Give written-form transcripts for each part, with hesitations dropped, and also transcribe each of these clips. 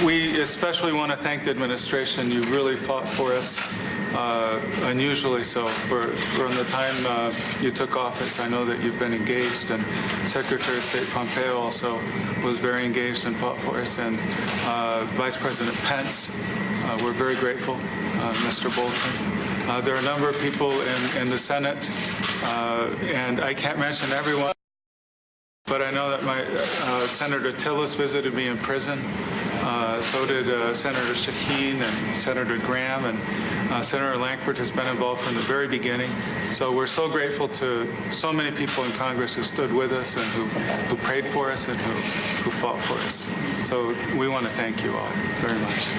We especially want to thank the administration. You really fought for us, unusually so. From the time you took office, I know that you've been engaged, and Secretary of State Pompeo also was very engaged and fought for us, and Vice President Pence, we're very grateful, Mr. Bolton. There are a number of people in the Senate, and I can't mention everyone, but I know that my Senator Tillis visited me in prison. So did Senator Shaheen and Senator Graham, and Senator Lankford has been involved from the very beginning. So we're so grateful to so many people in Congress who stood with us and who prayed for us and who fought for us. So we want to thank you all very much.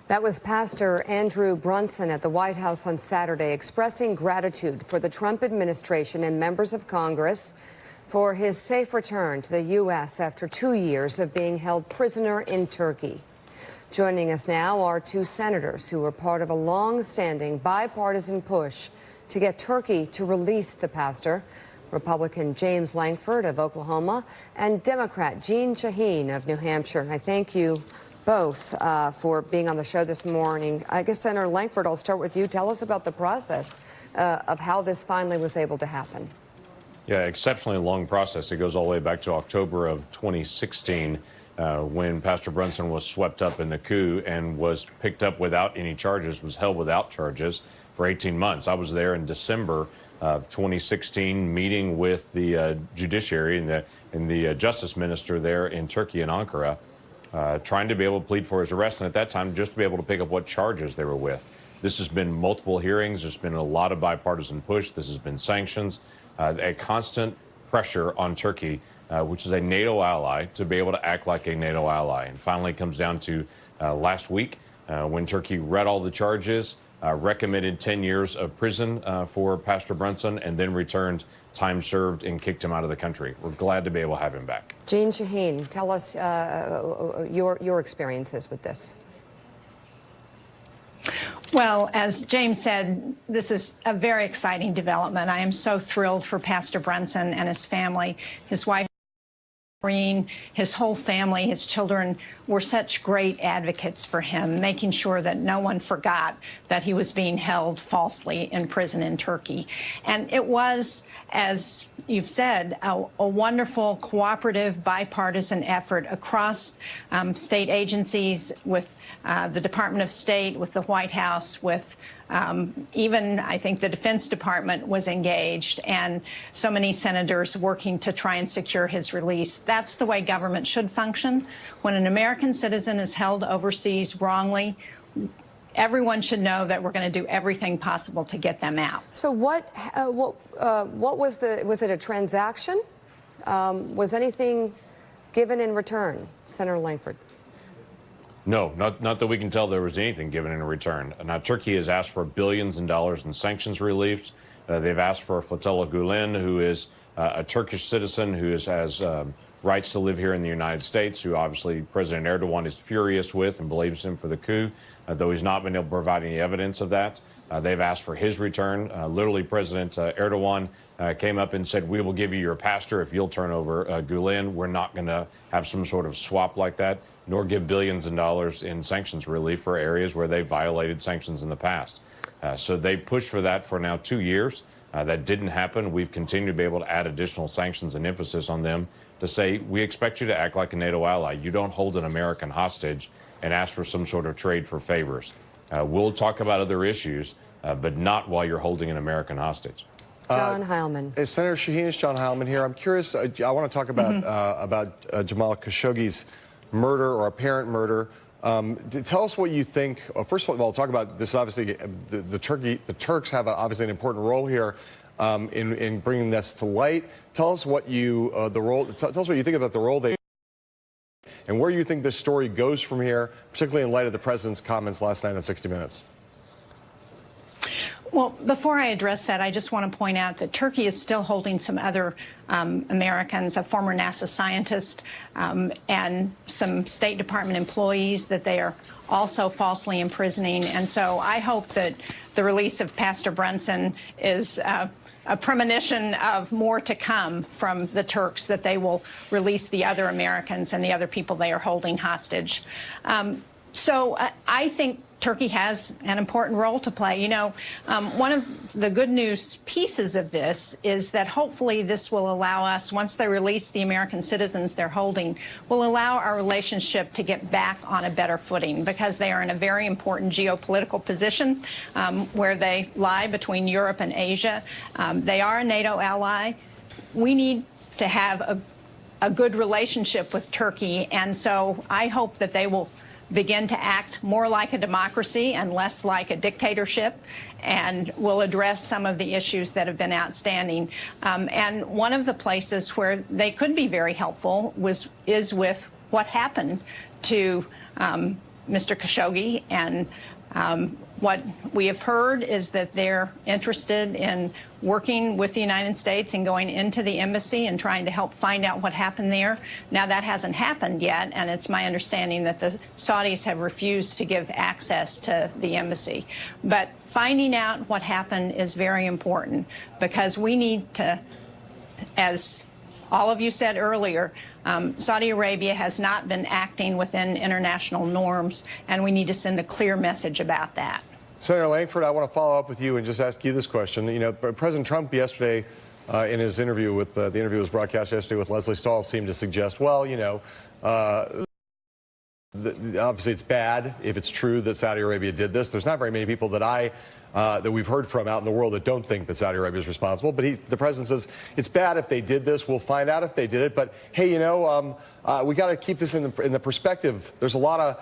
That was Pastor Andrew Brunson at the White House on Saturday, expressing gratitude for the Trump administration and members of Congress for his safe return to the U.S. after 2 years of being held prisoner in Turkey. Joining us now are two senators who were part of a long-standing bipartisan push to get Turkey to release the pastor, Republican James Lankford of Oklahoma and Democrat Jeanne Shaheen of New Hampshire. And I thank you both for being on the show this morning. I guess, Senator Lankford, I'll start with you. Tell us about the process of how this finally was able to happen. Yeah, exceptionally long process. It goes all the way back to October of 2016 when Pastor Brunson was swept up in the coup and was picked up without any charges, was held without charges for 18 months. I was there in December of 2016 meeting with the judiciary and the justice minister there in Turkey in Ankara, trying to be able to plead for his arrest, and at that time just to be able to pick up what charges they were with. This has been multiple hearings. There's been a lot of bipartisan push. This has been sanctions. A constant pressure on Turkey, which is a NATO ally, to be able to act like a NATO ally. And finally it comes down to last week when Turkey read all the charges, recommended 10 years of prison for Pastor Brunson, and then returned time served and kicked him out of the country. We're glad to be able to have him back. Jeanne Shaheen, tell us your experiences with this. Well, as James said, this is a very exciting development. I am so thrilled for Pastor Brunson and his family. His wife, his whole family, his children were such great advocates for him, making sure that no one forgot that he was being held falsely in prison in Turkey. And it was, as you've said, a wonderful, cooperative, bipartisan effort across state agencies with the Department of State, with the White House, with even, I think, the Defense Department was engaged, and so many senators working to try and secure his release. That's the way government should function. When an American citizen is held overseas wrongly, everyone should know that we're going to do everything possible to get them out. So what was it a transaction? Was anything given in return, Senator Lankford? No, not that we can tell there was anything given in return. Now, Turkey has asked for billions in dollars in sanctions relief. They've asked for Fethullah Gulen, who is a Turkish citizen who has rights to live here in the United States, who obviously President Erdogan is furious with and believes him for the coup, though he's not been able to provide any evidence of that. They've asked for his return. Literally, President Erdogan came up and said, "We will give you your pastor if you'll turn over Gulen. We're not going to have some sort of swap like that, nor give billions in dollars in sanctions relief for areas where they violated sanctions in the past." So they pushed for that for now 2 years. That didn't happen. We've continued to be able to add additional sanctions and emphasis on them to say, we expect you to act like a NATO ally. You don't hold an American hostage and ask for some sort of trade for favors. We'll talk about other issues, but not while you're holding an American hostage. John Heilman. Senator Shaheen, it's John Heilman here. I'm curious, I want to talk about Jamal Khashoggi's murder or apparent murder. Tell us what you think. First of all, talk about this. Obviously, the Turks have obviously an important role here in bringing this to light. Tell us what you Tell us what you think about the role they and where you think this story goes from here, particularly in light of the president's comments last night on 60 Minutes. Well, before I address that, I just want to point out that Turkey is still holding some other Americans, a former NASA scientist, and some State Department employees that they are also falsely imprisoning. And so I hope that the release of Pastor Brunson is a premonition of more to come from the Turks, that they will release the other Americans and the other people they are holding hostage. So I think Turkey has an important role to play. You know, one of the good news pieces of this is that hopefully this will allow us, once they release the American citizens they're holding, will allow our relationship to get back on a better footing, because they are in a very important geopolitical position where they lie between Europe and Asia. They are a NATO ally. We need to have a good relationship with Turkey, and so I hope that they will begin to act more like a democracy and less like a dictatorship, and will address some of the issues that have been outstanding. And one of the places where they could be very helpful is with what happened to Mr. Khashoggi. And what we have heard is that they're interested in working with the United States and going into the embassy and trying to help find out what happened there. Now, that hasn't happened yet, and it's my understanding that the Saudis have refused to give access to the embassy. But finding out what happened is very important, because we need to, as all of you said earlier, Saudi Arabia has not been acting within international norms, and we need to send a clear message about that. Senator Lankford, I want to follow up with you and just ask you this question. You know, President Trump yesterday, in his interview with the interview that was broadcast yesterday with Leslie Stahl, seemed to suggest, well, you know, obviously it's bad if it's true that Saudi Arabia did this. There's not very many people that that we've heard from out in the world that don't think that Saudi Arabia is responsible. But the president says it's bad if they did this. We'll find out if they did it. But hey, you know, we got to keep this in the perspective. There's a lot of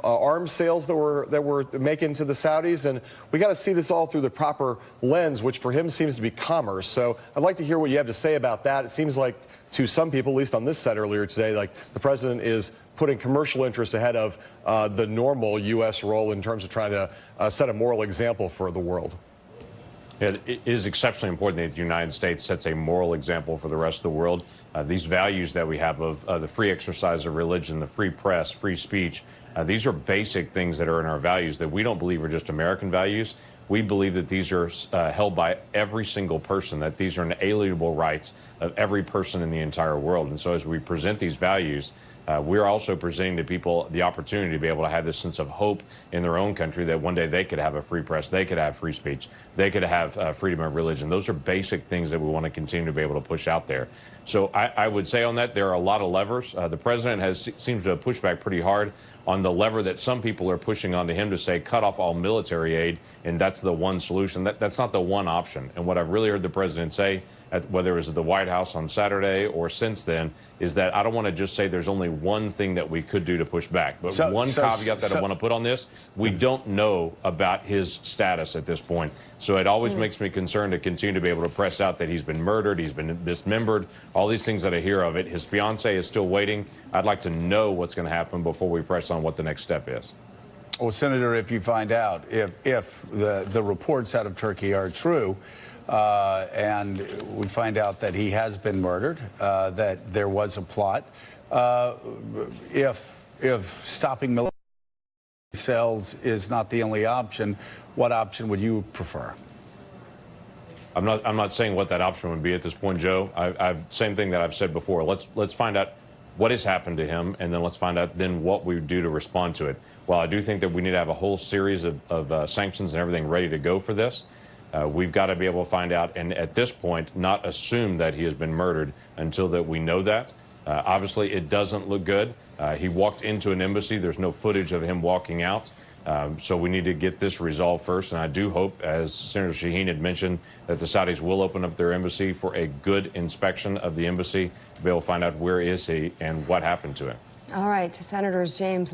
arms sales that we're making to the Saudis, and we got to see this all through the proper lens, which for him seems to be commerce. So I'd like to hear what you have to say about that. It seems like to some people, at least on this set earlier today, like the president is putting commercial interests ahead of the normal U.S. role in terms of trying to set a moral example for the world. Yeah, it is exceptionally important that the United States sets a moral example for the rest of the world. These values that we have of the free exercise of religion, the free press, free speech, these are basic things that are in our values that we don't believe are just American values. We believe that these are held by every single person, that these are inalienable rights of every person in the entire world. And so as we present these values, we're also presenting to people the opportunity to be able to have this sense of hope in their own country, that one day they could have a free press, they could have free speech, they could have freedom of religion. Those are basic things that we want to continue to be able to push out there. So I would say on that, there are a lot of levers. The president seems to have pushed back pretty hard on the lever that some people are pushing onto him to say cut off all military aid, and that's the one solution. That's not the one option. And what I've really heard the president say, whether it was at the White House on Saturday or since then, is that I don't want to just say there's only one thing that we could do to push back. But one caveat that I want to put on this, we don't know about his status at this point. So it always makes me concerned to continue to be able to press out that he's been murdered, he's been dismembered, all these things that I hear of it. His fiancée is still waiting. I'd like to know what's going to happen before we press on what the next step is. Well, Senator, if you find out, if the reports out of Turkey are true, and we find out that he has been murdered, that there was a plot, if stopping military sales is not the only option, what option would you prefer? I'm not saying what that option would be at this point, Joe. Same thing that I've said before. Let's find out what has happened to him, and then let's find out then what we would do to respond to it. While I do think that we need to have a whole series of sanctions and everything ready to go for this, we've got to be able to find out, and at this point, not assume that he has been murdered until that we know that. Obviously, it doesn't look good. He walked into an embassy. There's no footage of him walking out. So we need to get this resolved first. And I do hope, as Senator Shaheen had mentioned, that the Saudis will open up their embassy for a good inspection of the embassy to be able to find out where is he and what happened to him. All right, Senators James